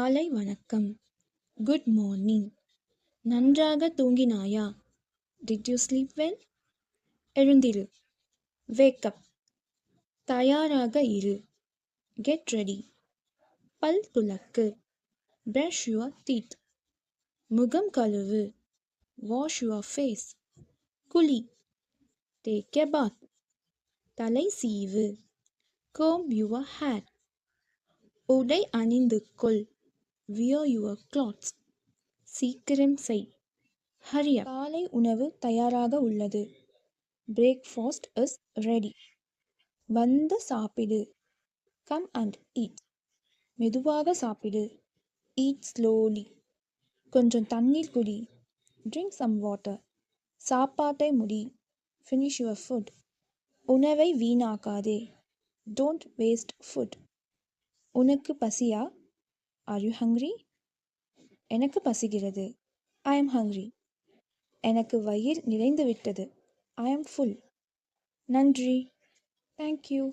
காலை வணக்கம். Good morning. நன்றாக தூங்கினாயா? Did you sleep well? எழுந்திரு. Wake up. தயாராக இரு. Get ready. பல் துலக்கு. Brush your teeth. முகம் கழுவு. Wash your face. குளி. Take a bath. தலை சீவு. Comb your hair. உடை அணிந்து கொள். Wear your clothes. சீக்கிரம் செய். Hurry up. காலை உணவு தயாராக உள்ளது. Breakfast is ready. வந்து சாப்பிடு. Come and eat. மெதுவாக சாப்பிடு. Eat slowly. கொஞ்சம் தண்ணீர் குடி. Drink some water. சாப்பாட்டை முடி. Finish your food. உணவை வீணாக்காதே. Don't waste food. உனக்கு பசியா? Are you hungry? எனக்கு பசிக்கிறது. I am hungry. எனக்கு வயிறு நிறைந்து விட்டது. I am full. நன்றி. தேங்க்யூ.